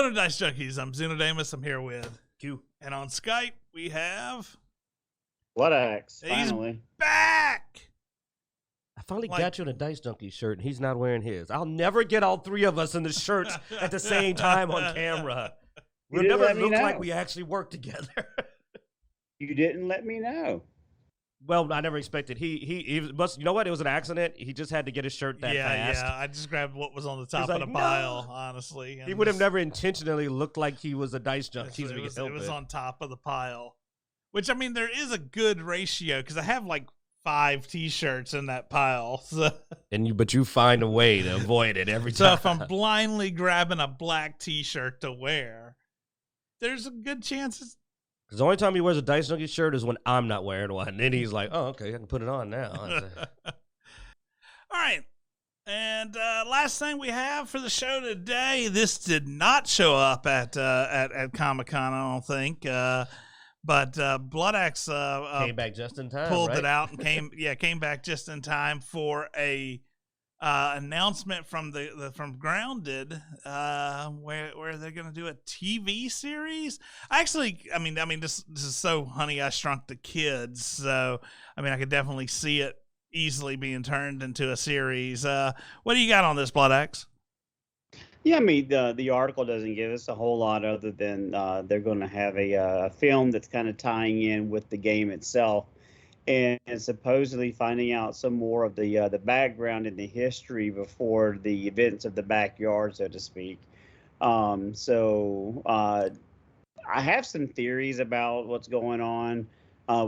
Hello to Dice Junkies. I'm Xenodamus. I'm here with Q. And on Skype, we have... What X? He's Finally. back! I finally got you in a Dice Junkie shirt, and he's not wearing his. I'll never get all three of us in the shirts at the same time on camera. We'll never look like we actually work together. You didn't let me know. Well, I never expected. He must. You know what? It was an accident. He just had to get his shirt that fast. Yeah. I just grabbed what was on the top like, of the pile, honestly. He would have never intentionally looked like he was a Dice Junkie. It was on top of the pile. Which, I mean, there is a good ratio, because I have like 5 T-shirts in that pile. So. But you find a way to avoid it every time. So if I'm blindly grabbing a black T-shirt to wear, there's a good chance it's... Because the only time he wears a Dice Junkie shirt is when I'm not wearing one. And then he's like, oh, okay, I can put it on now. All right. And last thing we have for the show today, this did not show up at Comic-Con, I don't think. But Blood Axe came back just in time, pulled right? it out and came back just in time for a announcement from from Grounded, where they're going to do a TV series. Actually, I mean, this is so Honey, I Shrunk the Kids. So, I mean, I could definitely see it easily being turned into a series. What do you got on this, Blood Axe? Yeah, I mean, the article doesn't give us a whole lot other than they're going to have a film that's kind of tying in with the game itself. And supposedly finding out some more of the background and the history before the events of the backyard, so to speak. So I have some theories about what's going on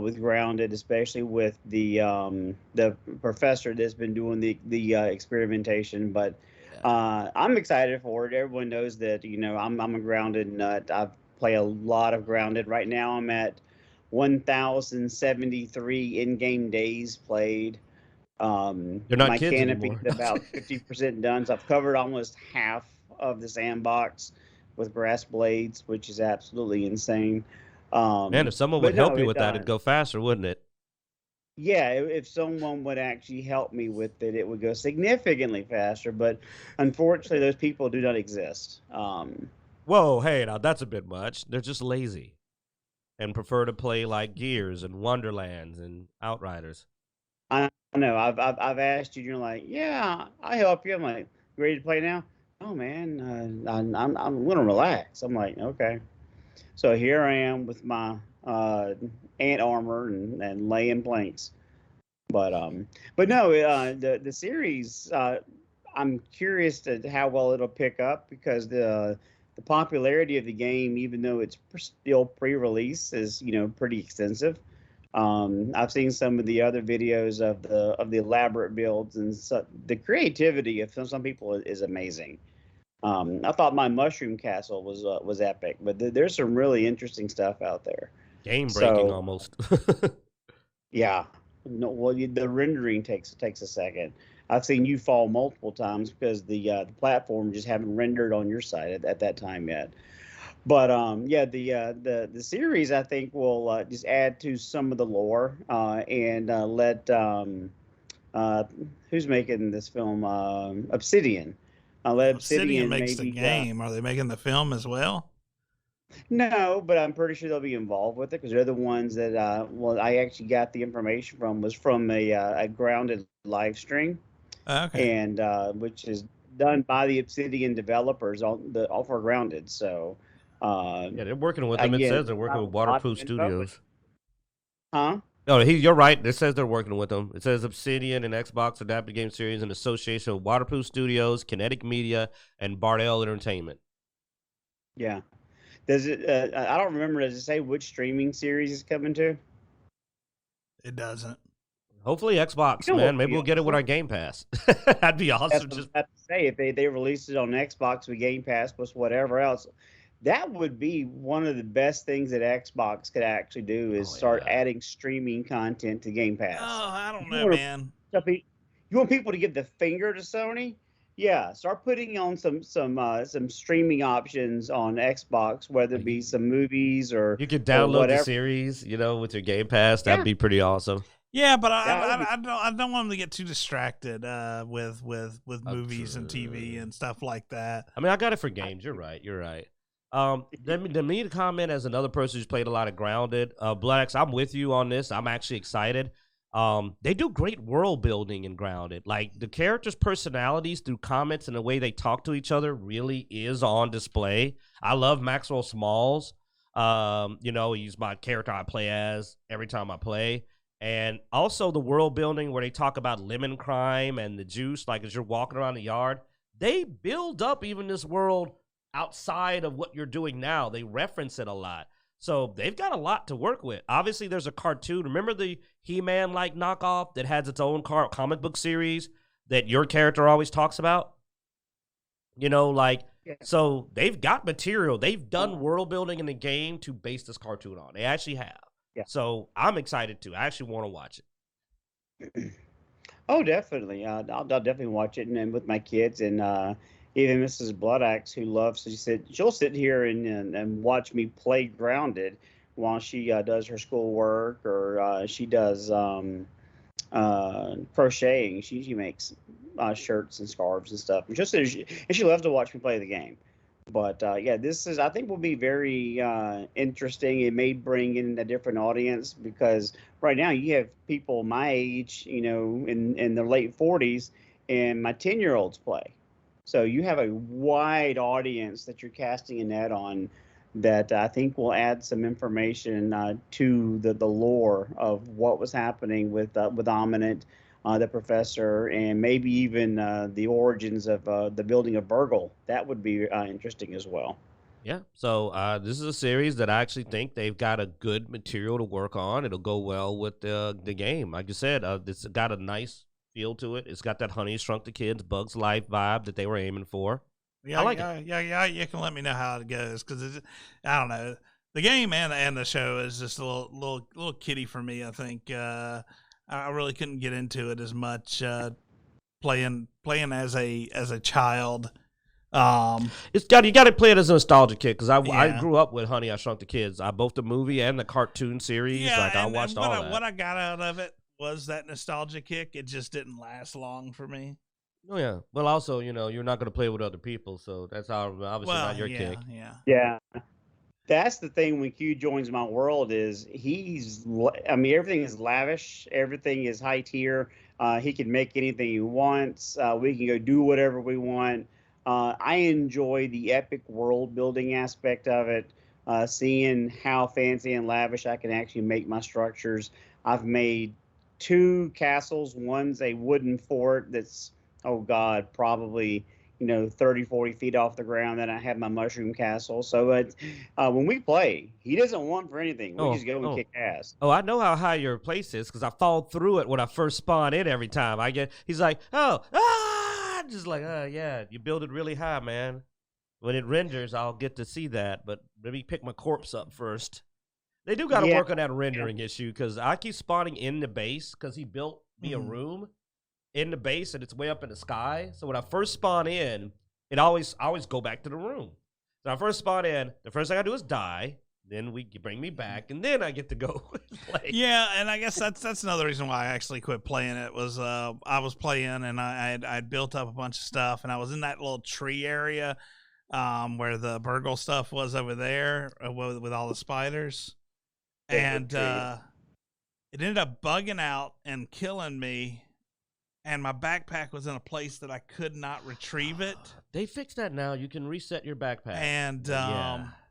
with Grounded, especially with the professor that's been doing the experimentation. But I'm excited for it. Everyone knows that I'm a Grounded nut. I play a lot of Grounded right now. I'm at 1,073 in-game days played. You're not my kids canopy anymore. is about 50% done. So I've covered almost half of the sandbox with grass blades, which is absolutely insane. Man, if someone would help you with that, it'd go faster, wouldn't it? Yeah, if someone would actually help me with it, it would go significantly faster. But unfortunately, those people do not exist. Whoa, hey, now that's a bit much. They're just lazy and prefer to play like Gears and Wonderlands and Outriders. I know. I've asked you. You're like, yeah, I help you. I'm like, ready to play now? Oh man, I'm gonna relax. I'm like, okay. So here I am with my ant armor and laying planks. But no, the series. I'm curious to how well it'll pick up, because the popularity of the game, even though it's still pre-release, is pretty extensive. I've seen some of the other videos of the elaborate builds, and the creativity of some people is amazing. I thought my mushroom castle was epic, but there's some really interesting stuff out there. Game breaking almost. Yeah. No, well, the rendering takes a second. I've seen you fall multiple times because the platform just haven't rendered on your side at that time yet. But yeah, the series, I think, will just add to some of the lore and let who's making this film? Obsidian. Let Obsidian makes maybe, the game. Are they making the film as well? No, but I'm pretty sure they'll be involved with it, because they're the ones that I actually got the information was from a Grounded live stream. Okay. And which is done by the Obsidian developers all for Grounded. So yeah, they're working with them. It says they're working with Waterproof Studios. Huh? No, you're right. It says they're working with them. It says Obsidian and Xbox Adaptive Game Series in association with Waterproof Studios, Kinetic Media, and Bardell Entertainment. Yeah. Does it? I don't remember. Does it say which streaming series is coming to? It doesn't. Hopefully Xbox, man. Maybe we'll get it with our Game Pass. That'd be awesome. That's what I have to say. If they release it on Xbox with Game Pass plus whatever else, that would be one of the best things that Xbox could actually do, is start adding streaming content to Game Pass. Oh, I don't know, man. You want people to give the finger to Sony? Yeah, start putting on some streaming options on Xbox, whether it be some movies or you could download the series, with your Game Pass. That'd be pretty awesome. Yeah, but I don't want them to get too distracted with movies and TV and stuff like that. I mean, I got it for games. You're right. Let me comment as another person who's played a lot of Grounded. Bloodaxe, I'm with you on this. I'm actually excited. They do great world building in Grounded. Like the characters' personalities through comments and the way they talk to each other really is on display. I love Maxwell Smalls. He's my character I play as every time I play. And also the world building where they talk about lemon crime and the juice, like as you're walking around the yard. They build up even this world outside of what you're doing now. They reference it a lot. So they've got a lot to work with. Obviously, there's a cartoon. Remember the He-Man like knockoff that has its own comic book series that your character always talks about? So they've got material. They've done world building in the game to base this cartoon on. They actually have. Yeah. So I'm excited too. I actually want to watch it. Oh, definitely. I'll definitely watch it, and with my kids, and even Mrs. Bloodaxe, who loves, she'll sit here and watch me play Grounded while she does her schoolwork, or she does crocheting. She makes shirts and scarves and stuff. And she loves to watch me play the game. But this I think will be very interesting. It may bring in a different audience because right now you have people my age, in their late 40s, and my 10-year-olds play. So you have a wide audience that you're casting a net on that I think will add some information to the lore of what was happening with Ominent, the professor, and maybe even the origins of the building of Burgle. That would be interesting as well. Yeah, so this is a series that I actually think they've got a good material to work on. It'll go well with the game. Like you said, it's got a nice feel to it. It's got that Honey Shrunk the Kids, Bugs Life vibe that they were aiming for. Yeah, I like it. Yeah. You can let me know how it goes because I don't know. The game and the show is just a little kiddie for me. I think I really couldn't get into it as much playing as a child. You got to play it as a nostalgia kid because I grew up with Honey I Shrunk the Kids. Both the movie and the cartoon series. Yeah, I watched all that. What I got out of it was that nostalgia kick. It just didn't last long for me. Oh yeah. Well, also, you're not going to play with other people, so that's obviously not your kick. Yeah. That's the thing when Q joins my world is everything is lavish. Everything is high tier. He can make anything he wants. We can go do whatever we want. I enjoy the epic world building aspect of it, seeing how fancy and lavish I can actually make my structures. I've made 2 castles. One's a wooden fort that's, probably 30, 40 feet off the ground. Then I have my mushroom castle. So when we play, he doesn't want for anything. We just go and kick ass. Oh, I know how high your place is because I fall through it when I first spawn in every time. He's like, just like, yeah, you build it really high, man. When it renders, I'll get to see that. But let me pick my corpse up first. They do got to work on that rendering issue because I keep spawning in the base because he built me a room in the base and it's way up in the sky. So when I first spawn in, I always go back to the room. So when I first spawn in, the first thing I do is die. Then you bring me back, and then I get to go play. Yeah, and I guess that's another reason why I actually quit playing it was I was playing and I'd built up a bunch of stuff, and I was in that little tree area where the Burgle stuff was over there with all the spiders. And it ended up bugging out and killing me. And my backpack was in a place that I could not retrieve it. They fixed that now. You can reset your backpack.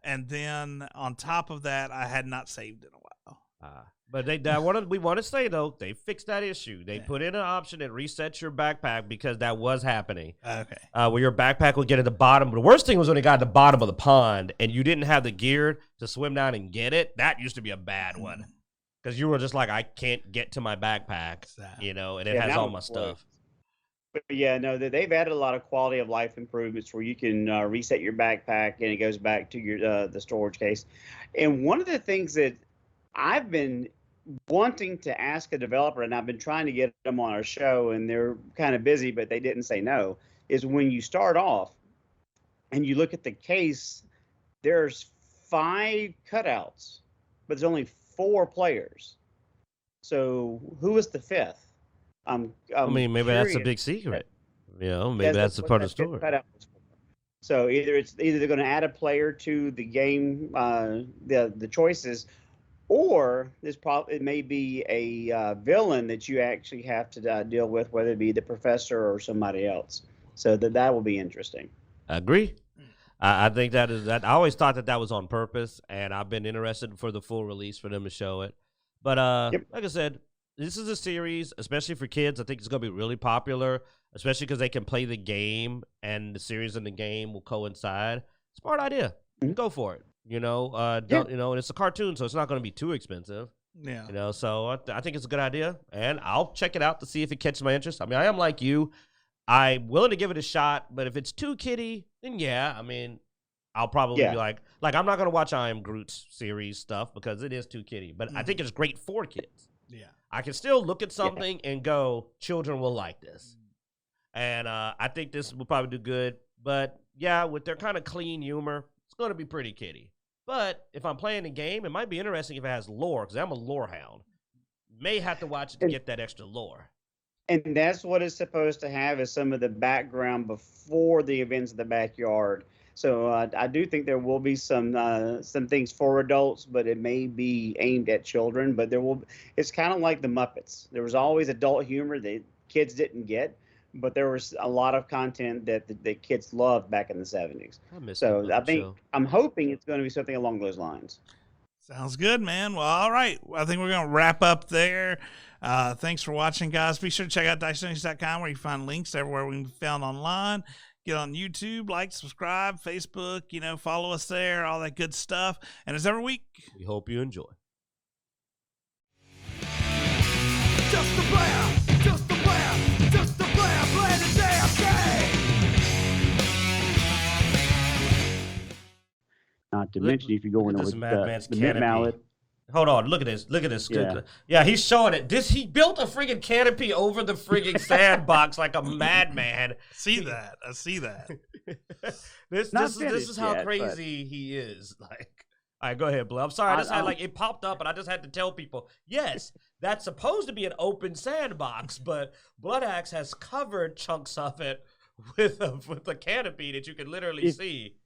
And then on top of that, I had not saved in a while. But we want to say, though, they fixed that issue. They put in an option that resets your backpack because that was happening. Okay. Where your backpack would get at the bottom. The worst thing was when it got at the bottom of the pond and you didn't have the gear to swim down and get it. That used to be a bad one. Because you were just like, I can't get to my backpack, and it has all my stuff. But they've added a lot of quality of life improvements where you can reset your backpack and it goes back to your the storage case. And one of the things that I've been wanting to ask a developer, and I've been trying to get them on our show, and they're kind of busy, but they didn't say no, is when you start off and you look at the case, there's 5 cutouts, but there's only 4 players. So who is the 5th? Maybe that's a big secret. Maybe that's a part of the story. So either they're going to add a player to the game, the choices, or it may be a villain that you actually have to deal with, whether it be the professor or somebody else. So that will be interesting. I agree. I think that. I always thought that was on purpose, and I've been interested for the full release for them to show it. But like I said, this is a series, especially for kids. I think it's going to be really popular, especially because they can play the game, and the series and the game will coincide. Smart idea. Go for it. You know, and it's a cartoon, so it's not going to be too expensive. Yeah. You know, so I think it's a good idea, and I'll check it out to see if it catches my interest. I mean, I am like you. I'm willing to give it a shot, but if it's too kiddie, then yeah, I mean, I'll probably be like I'm not going to watch I Am Groot's series stuff because it is too kiddie, but I think it's great for kids. Yeah. I can still look at something and go, children will like this. And I think this will probably do good, but yeah, with their kind of clean humor, it's going to be pretty kiddie. But if I'm playing the game, it might be interesting if it has lore, because I'm a lore hound. May have to watch it to get that extra lore. And that's what it's supposed to have, is some of the background before the events of the backyard. So I do think there will be some things for adults, but it may be aimed at children. But it's kind of like the Muppets. There was always adult humor that kids didn't get, but there was a lot of content that the kids loved back in the 70s. So I'm hoping it's going to be something along those lines. Sounds good, man. Well, all right. I think we're going to wrap up there. Thanks for watching, guys. Be sure to check out Dicejunkies.com, where you find links everywhere we can be found online. Get on YouTube, like, subscribe, Facebook, follow us there, all that good stuff. And as every week, we hope you enjoy. Just a player, just a player, just a player playing the damn game. Not to mention, if you go into the Mint Mallet. Hold on, look at this. Yeah, he's showing it. He built a friggin' canopy over the friggin' sandbox like a madman. I see that. This is how crazy he is. Like, all right, go ahead, Blue. I'm sorry. It popped up, and I just had to tell people, yes, that's supposed to be an open sandbox, but Blood Axe has covered chunks of it with a canopy that you can literally see.